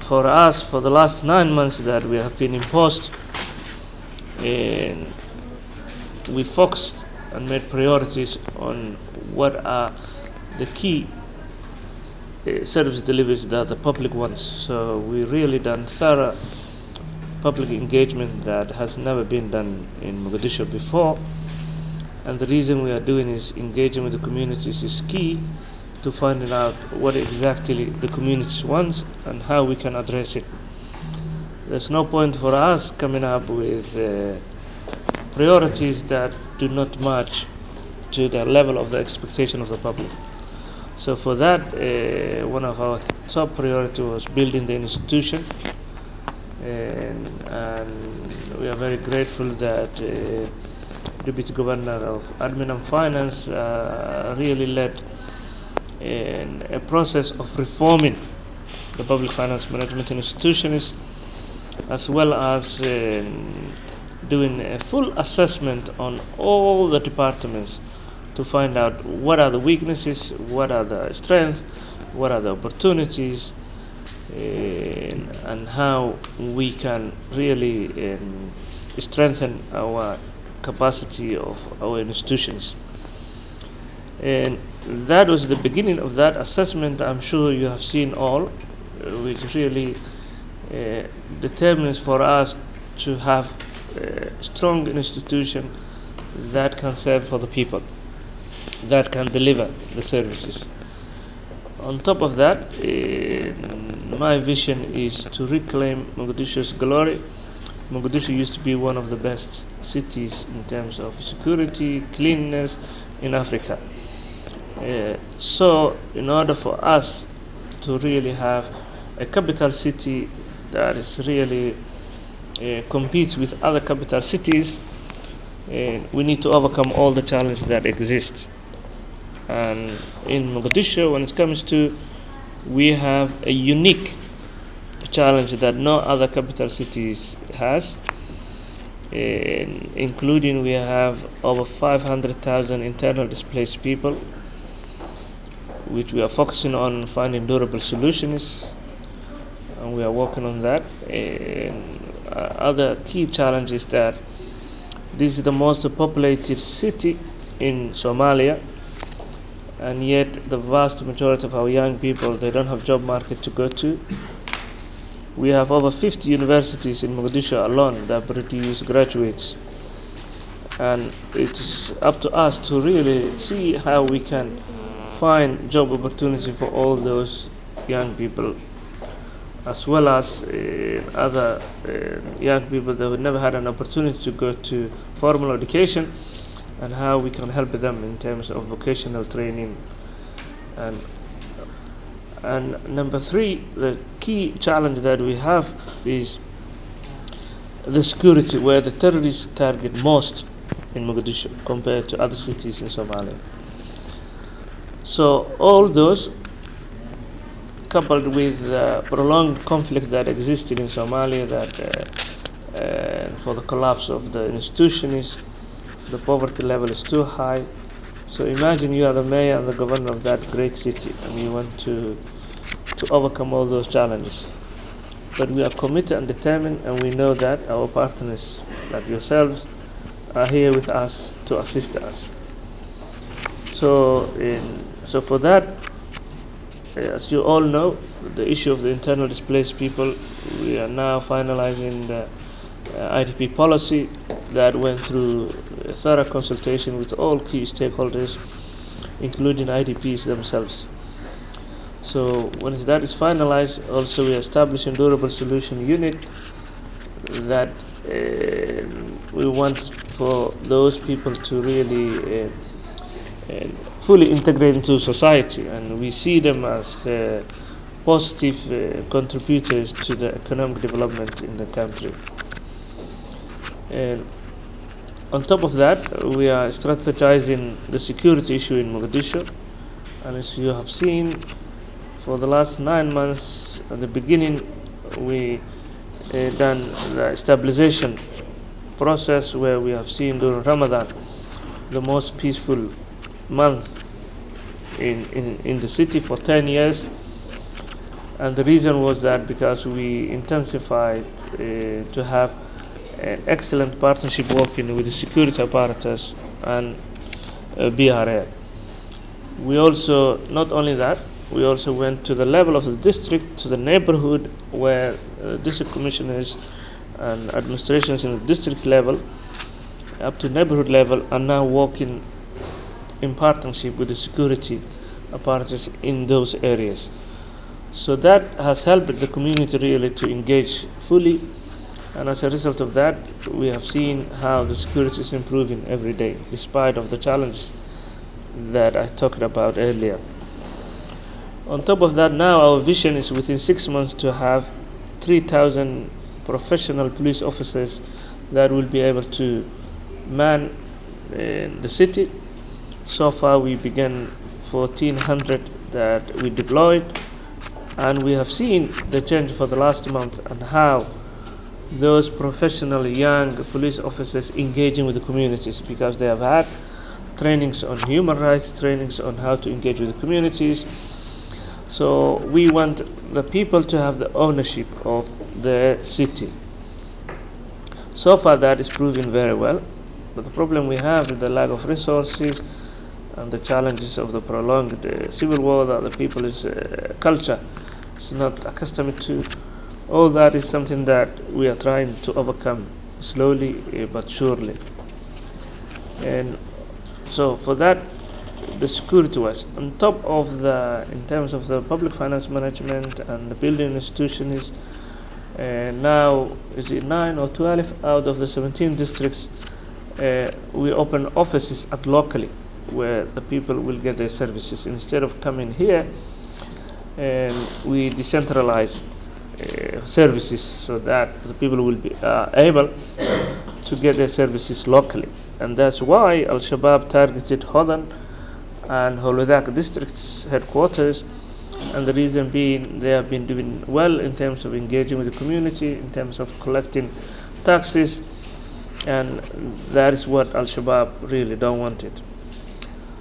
for us, for the last 9 months that we have been imposed, and we focused and made priorities on what are the key service deliveries that the public wants. So we really done thorough public engagement that has never been done in Mogadishu before. And the reason we are doing is engaging with the communities is key to finding out what exactly the communities want and how we can address it. There's no point for us coming up with priorities that do not match to the level of the expectation of the public. So for that, one of our top priority was building the institution, and we are very grateful that Deputy Governor of Admin and Finance really led a process of reforming the public finance management institutions, as well as doing a full assessment on all the departments to find out what are the weaknesses, what are the strengths, what are the opportunities, and how we can really strengthen our capacity of our institutions. And that was the beginning of that assessment. I'm sure you have seen all, which really determines for us to have a strong institution that can serve for the people, that can deliver the services. On top of that, my vision is to reclaim Mogadishu's glory. Mogadishu used to be one of the best cities in terms of security, cleanliness in Africa. So in order for us to really have a capital city that is really competes with other capital cities, we need to overcome all the challenges that exist. And in Mogadishu, when it comes to, we have a unique challenge that no other capital cities has, including we have over 500,000 internal displaced people, which we are focusing on finding durable solutions, and we are working on that. Other key challenge is that this is the most populated city in Somalia, and yet the vast majority of our young people, they don't have job market to go to. We have over 50 universities in Mogadishu alone that produce graduates, and it's up to us to really see how we can find job opportunity for all those young people, as well as other young people that have never had an opportunity to go to formal education, and how we can help them in terms of vocational training. And number three, the key challenge that we have is the security, where the terrorists target most in Mogadishu compared to other cities in Somalia. So all those, coupled with the prolonged conflict that existed in Somalia, that for the collapse of the institutions, the poverty level is too high. So imagine you are the mayor and the governor of that great city, and you want to overcome all those challenges. But we are committed and determined, and we know that our partners, like yourselves, are here with us to assist us. So for that, as you all know, the issue of the internal displaced people, we are now finalizing the IDP policy that went through a thorough consultation with all key stakeholders, including IDPs themselves. So when that is finalized, also we are establishing durable solution unit that we want for those people to really fully integrate into society, and we see them as positive contributors to the economic development in the country. And on top of that, we are strategizing the security issue in Mogadishu, and as you have seen, for the last 9 months, at the beginning, we done the stabilization process, where we have seen during Ramadan the most peaceful month in the city for 10 years. And the reason was that because we intensified to have an excellent partnership working with the security apparatus and BRL. We also, not only that, we also went to the level of the district, to the neighborhood, where district commissioners and administrations in the district level, up to neighborhood level, are now working in partnership with the security apparatus in those areas. So that has helped the community really to engage fully, and as a result of that, we have seen how the security is improving every day, despite of the challenges that I talked about earlier. On top of that, now our vision is within 6 months to have 3,000 professional police officers that will be able to man the city. So far we began 1,400 that we deployed, and we have seen the change for the last month and how those professional young police officers engaging with the communities, because they have had trainings on human rights, trainings on how to engage with the communities. So we want the people to have the ownership of the city. So far that is proving very well, but the problem we have is the lack of resources and the challenges of the prolonged civil war that the people's culture is not accustomed to. All that is something that we are trying to overcome slowly but surely. And so for that, the security was on top of in terms of the public finance management and the building institutions. Now is it 9 or 12 out of the 17 districts we open offices at locally where the people will get their services instead of coming here, and we decentralized services so that the people will be able to get their services locally. And that's why Al-Shabaab targeted Hodan and Holudak districts headquarters, and the reason being they have been doing well in terms of engaging with the community, in terms of collecting taxes, and that is what Al-Shabaab really don't want it.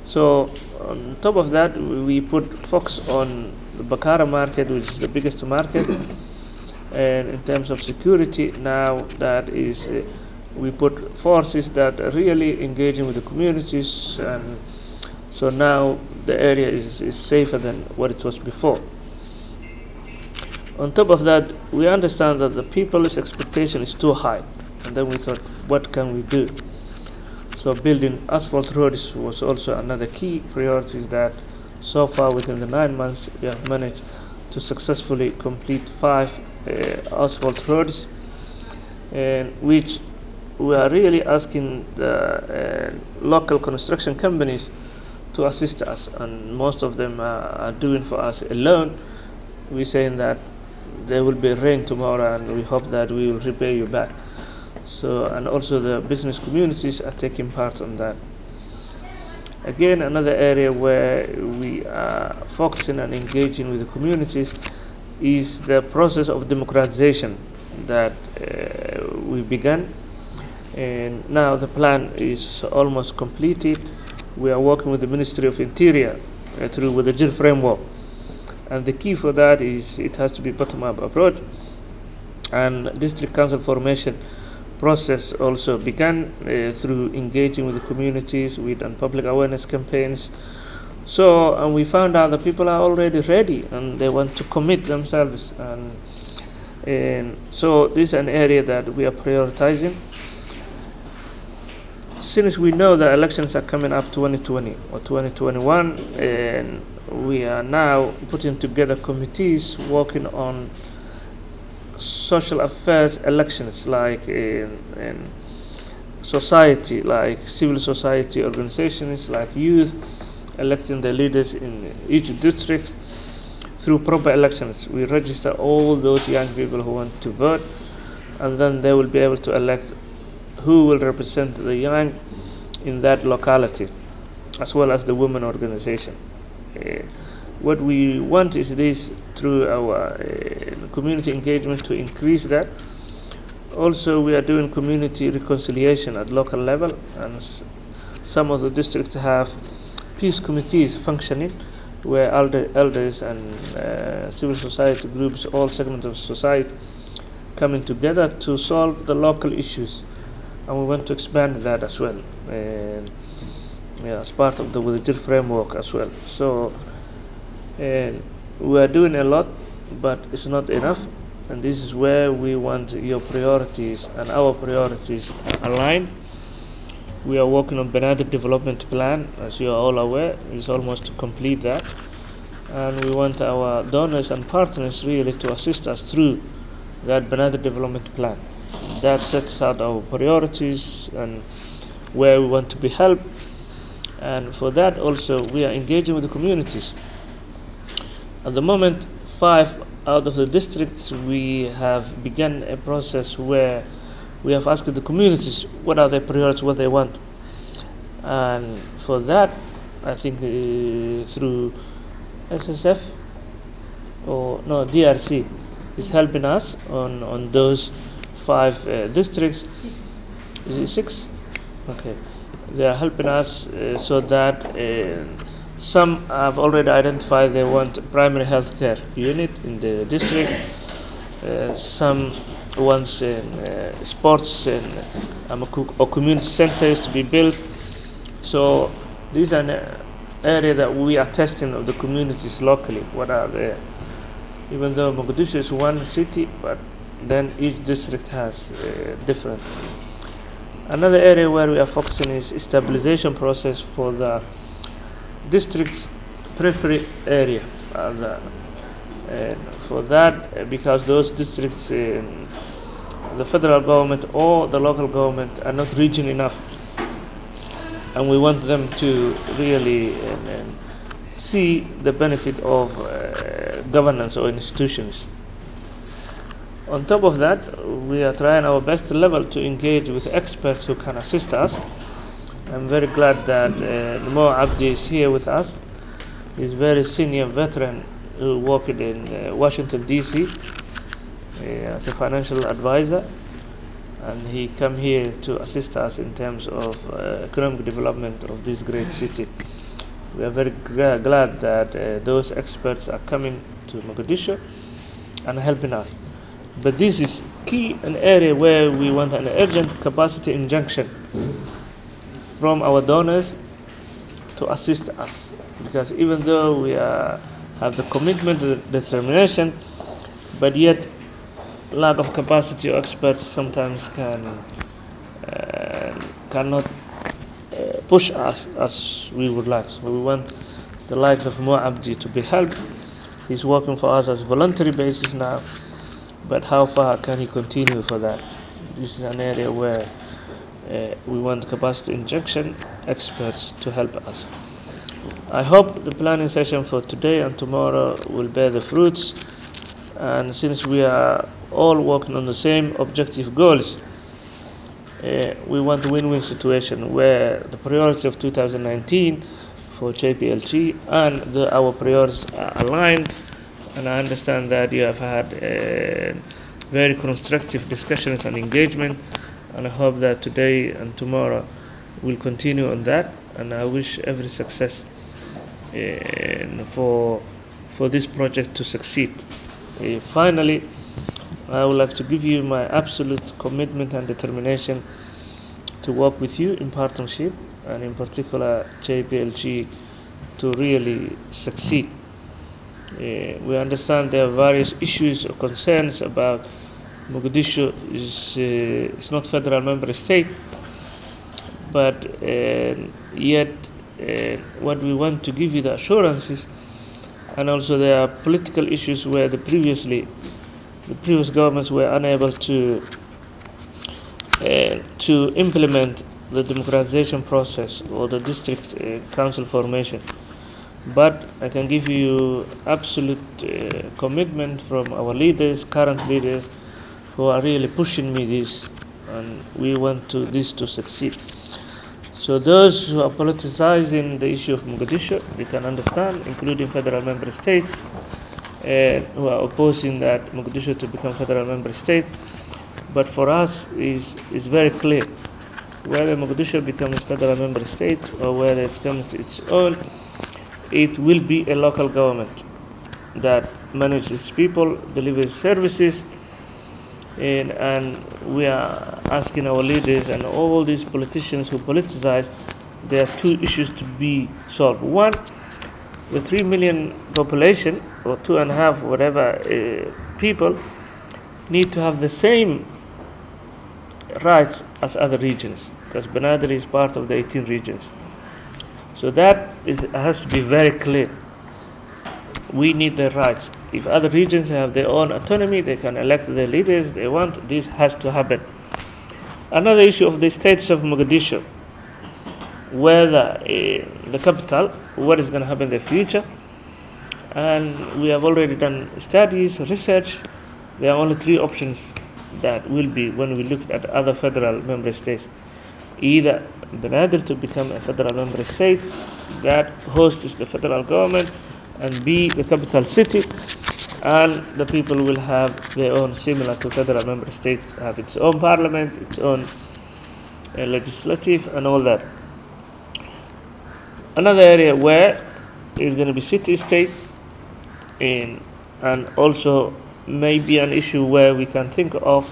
So on top of that, we put focus on the Bakara market, which is the biggest market, and in terms of security now, that is we put forces that are really engaging with the communities, and so now the area is safer than what it was before. On top of that, we understand that the people's expectation is too high, and then we thought, what can we do? So building asphalt roads was also another key priority that so far within the 9 months we have managed to successfully complete 5 asphalt roads, and which we are really asking the local construction companies to assist us, and most of them are doing for us alone. We're saying that there will be rain tomorrow and we hope that we will repay you back. So, and also the business communities are taking part on that. Again, another area where we are focusing and engaging with the communities is the process of democratization that we began, and now the plan is almost completed. We are working with the Ministry of Interior through with the JIL framework, and the key for that is it has to be bottom-up approach, and district council formation process also began through engaging with the communities with and public awareness campaigns. So, and we found out that people are already ready and they want to commit themselves, and so this is an area that we are prioritizing. Since we know the elections are coming up 2020 or 2021, and we are now putting together committees working on social affairs elections, like in society, like civil society organizations, like youth, electing the leaders in each district through proper elections. We register all those young people who want to vote, and then they will be able to elect who will represent the young in that locality, as well as the women organization. What we want is this, through our community engagement, to increase that. Also, we are doing community reconciliation at local level, and some of the districts have peace committees functioning, where elders and civil society groups, all segments of society, coming together to solve the local issues, and we want to expand that as well, as part of the Wadajir framework as well. So we are doing a lot, but it's not enough, and this is where we want your priorities and our priorities aligned. We are working on Banadir development plan, as you are all aware. It's almost to complete that, and we want our donors and partners really to assist us through that Banadir development plan. That sets out our priorities and where we want to be helped, and for that also we are engaging with the communities. At the moment, 5 out of the districts, we have begun a process where we have asked the communities what are their priorities, what they want. And for that, I think through SSF, or no, DRC is helping us on those 5 districts. 6. Is it 6? Okay. They are helping us so that some have already identified they want primary health care unit in the district. Some wants sports or community centers to be built. So these are an area that we are testing of the communities locally. What are there? Even though Mogadishu is one city, but then each district has different. Another area where we are focusing is stabilization process for the district's periphery area. For that, because those districts, the federal government or the local government are not reaching enough, and we want them to really see the benefit of governance or institutions. On top of that, we are trying our best level to engage with experts who can assist us. I'm very glad that Mo Abdi is here with us. He's a very senior veteran who worked in Washington, D.C. As a financial advisor, and he come here to assist us in terms of economic development of this great city. We are very glad that those experts are coming to Mogadishu and helping us. But this is key, an area where we want an urgent capacity injection from our donors to assist us. Because even though we have the commitment, the determination, but yet lack of capacity or experts sometimes cannot push us as we would like. So we want the likes of Mo Abdi to be helped. He's working for us as voluntary basis now, but how far can he continue for that? This is an area where we want capacity injection experts to help us. I hope the planning session for today and tomorrow will bear the fruits, and since we are all working on the same objective goals, we want a win-win situation where the priorities of 2019 for Jplg and our priorities are aligned. And I understand that you have had very constructive discussions and engagement, and I hope that today and tomorrow we'll continue on that, and I wish every success for this project to succeed. Finally, I would like to give you my absolute commitment and determination to work with you in partnership, and in particular Jplg, to really succeed. We understand there are various issues or concerns about Mogadishu is not federal member state, but yet what we want to give you the assurances, and also there are political issues where the previous governments were unable to implement the democratization process or the district council formation. But I can give you absolute commitment from our leaders, current leaders, who are really pushing me this, and we want this to succeed. So those who are politicizing the issue of Mogadishu, we can understand, including federal member states, who are opposing that Mogadishu to become federal member state. But for us, is very clear. Whether Mogadishu becomes federal member state or whether it becomes its own, it will be a local government that manages people, delivers services, and we are asking our leaders and all these politicians who politicize, there are two issues to be solved. One, the 3 million population, or 2.5, whatever, people need to have the same rights as other regions, because Banadr is part of the 18 regions. So that has to be very clear. We need the rights. If other regions have their own autonomy, they can elect their leaders they want. This has to happen. Another issue of the status of Mogadishu, whether the capital, what is going to happen in the future. And we have already done studies, research. There are only 3 options that will be when we look at other federal member states. Either Banadr to become a federal member state that hosts the federal government and be the capital city, and the people will have their own, similar to federal member states, have its own parliament, its own legislative and all that. Another area where is going to be city-state, and also maybe an issue where we can think of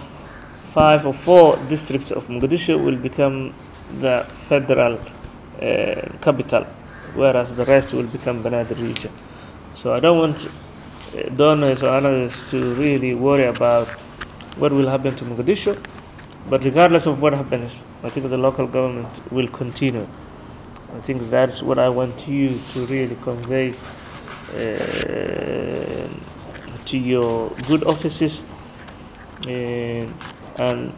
5 or 4 districts of Mogadishu will become the federal capital, whereas the rest will become Banadr region. So I don't want donors or analysts to really worry about what will happen to Mogadishu, but regardless of what happens, I think the local government will continue. I think that's what I want you to really convey to your good offices, and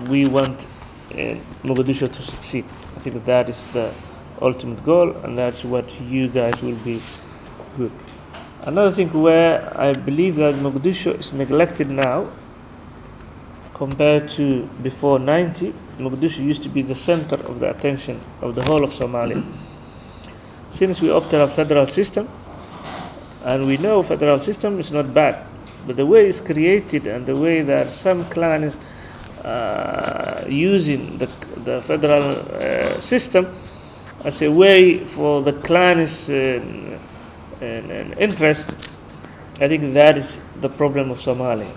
we want Mogadishu to succeed. I think that is the ultimate goal, and that's what you guys will be good. Another thing where I believe that Mogadishu is neglected now compared to before 90, Mogadishu used to be the center of the attention of the whole of Somalia. Since we opted a federal system, and we know federal system is not bad, but the way it's created and the way that some clans using the federal system as a way for the clans' interest, I think that is the problem of Somalia.